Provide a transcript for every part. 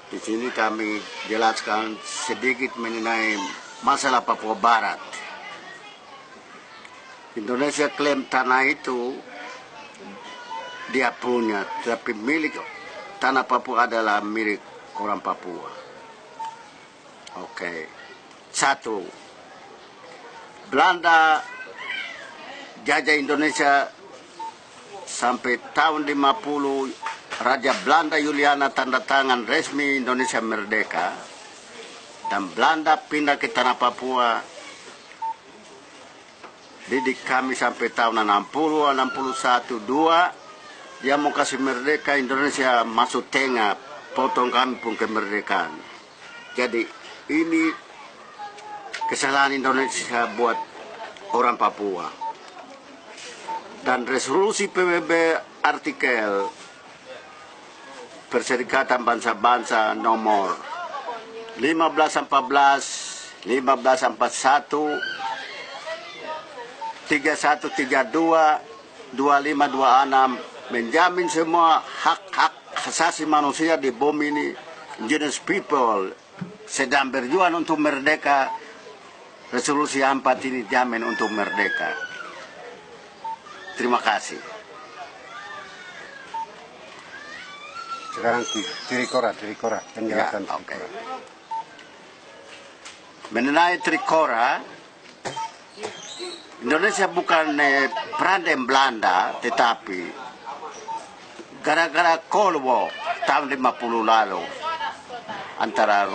Di sini kami jelaskan sedikit mengenai masalah Papua Barat. Indonesia klaim tanah itu dia punya, tapi milik tanah Papua adalah milik orang Papua. Oke. Satu, Belanda jajah Indonesia sampai tahun 50. Raja Belanda Juliana tanda tangan resmi Indonesia merdeka, dan Belanda pindah ke tanah Papua. Didik kami sampai tahun 60, 61, 2 dia mau kasih merdeka, Indonesia masuk tengah, potong kami pun kemerdekaan. Jadi ini kesalahan Indonesia buat orang Papua. Dan resolusi PBB artikel Perserikatan Bangsa-Bangsa nomor 1514, 1541, 3132, 2526 menjamin semua hak-hak asasi manusia di bumi ini. Indigenous people sedang berjuang untuk merdeka. Resolusi 4 ini jamin untuk merdeka. Terima kasih. Sekarang Trikora penjelasan Ya, Trikora. Mengenai Trikora, Indonesia bukan perandai Belanda, tetapi gara-gara Cold War tahun 50 lalu antara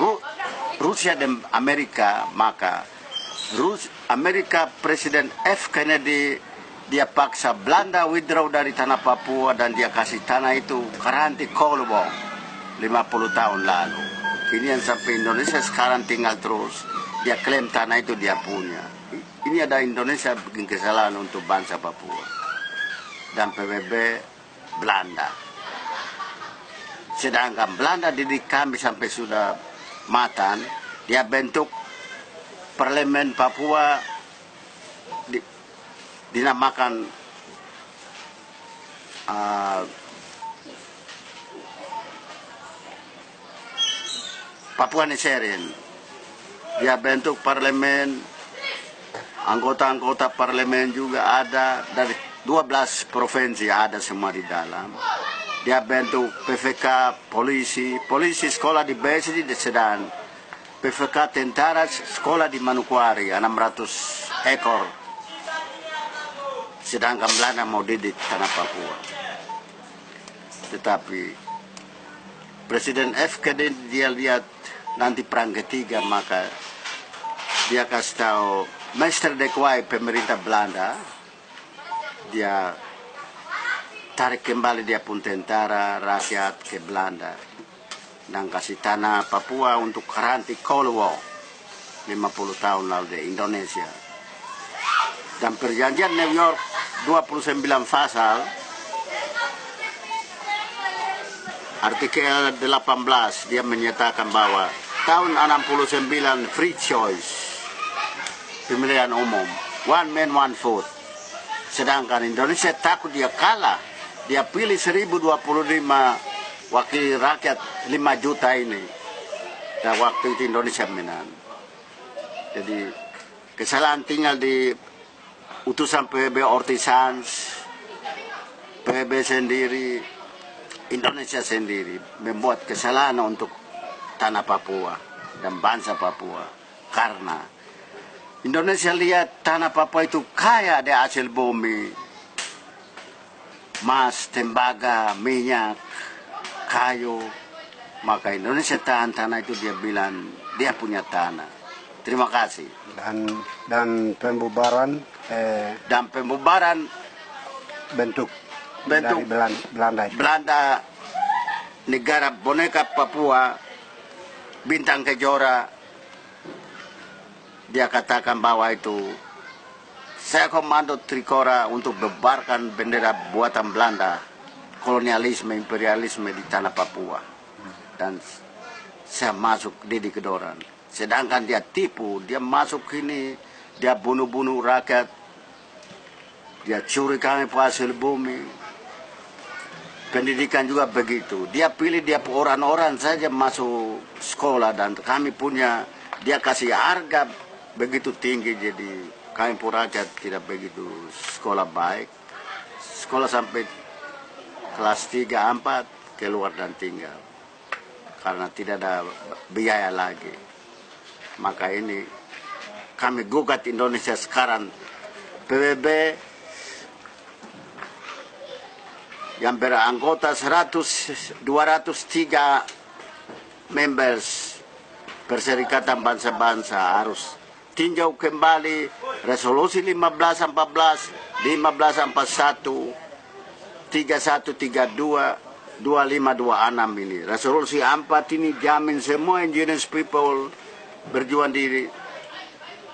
Rusia dan Amerika, maka Amerika Presiden F. Kennedy dia paksa Belanda withdraw dari tanah Papua dan dia kasih tanah itu karanti Cold War 50 tahun lalu. Ini yang sampai Indonesia sekarang tinggal terus. Dia klaim tanah itu dia punya. Ini ada Indonesia bikin kesalahan untuk bangsa Papua dan PBB Belanda. Sedangkan Belanda didik kami sampai sudah matang, dia bentuk parlemen Papua dinamakan Papua Nusantara. Dia bentuk parlemen, anggota-anggota parlemen juga ada dari 12 provinsi, ada semua di dalam. Dia bentuk PVK, polisi sekolah di Besi di Sedan, PVK tentara sekolah di Manokwari 600 ekor. Sedangkan Belanda mau didik tanah Papua. Tetapi Presiden F. Kennedy dia lihat nanti perang ketiga, maka dia kasih tahu Mr. de Klerk pemerintah Belanda, dia tarik kembali dia pun tentara rakyat ke Belanda dan kasih tanah Papua untuk karanti Cold War 50 tahun lalu di Indonesia. Dan perjanjian New York 29 pasal artikel 18 dia menyatakan bahwa tahun 69 free choice, pemilihan umum, one man one vote. Sedangkan Indonesia takut dia kalah, dia pilih 1025 wakil rakyat 5 juta ini, dan waktu itu Indonesia menang. Jadi kesalahan tinggal di utusan PBB Ortisans, PBB sendiri, Indonesia sendiri membuat kesalahan untuk tanah Papua dan bangsa Papua. Karena Indonesia lihat tanah Papua itu kaya di hasil bumi, emas, tembaga, minyak, kayu. Maka Indonesia tahan tanah itu, dia bilang dia punya tanah. Terima kasih. Dan pembubaran bentuk dari Belanda negara boneka Papua Bintang Kejora, dia katakan bahwa itu saya komando Trikora untuk bebarkan bendera buatan Belanda, kolonialisme, imperialisme di tanah Papua, dan saya masuk didik kedoran. Sedangkan dia tipu, dia masuk ini, dia bunuh-bunuh rakyat, dia curi kami hasil bumi. pendidikan juga begitu. Dia pilih dia orang-orang saja masuk sekolah dan kami punya dia kasih harga begitu tinggi jadi kami pun raja tidak begitu sekolah baik. Sekolah sampai kelas 3, 4 keluar dan tinggal karena tidak ada biaya lagi. Maka ini kami gugat Indonesia sekarang PBB yang beranggota 203 members Perserikatan Bangsa-Bangsa harus tinjau kembali resolusi 1514, 1541, 3132, 2526 ini. Resolusi 4 ini jamin semua indigenous people berjuang di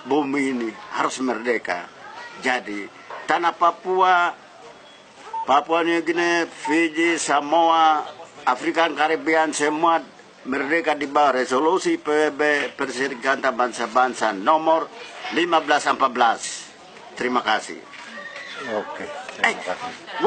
bumi ini harus merdeka. Jadi tanah Papua, Papua New Guinea, Fiji, Samoa, Afrika Karibian semua merdeka di bawah resolusi PBB Perserikatan Bangsa-Bangsa nomor 1514. Terima kasih. Oke, terima kasih.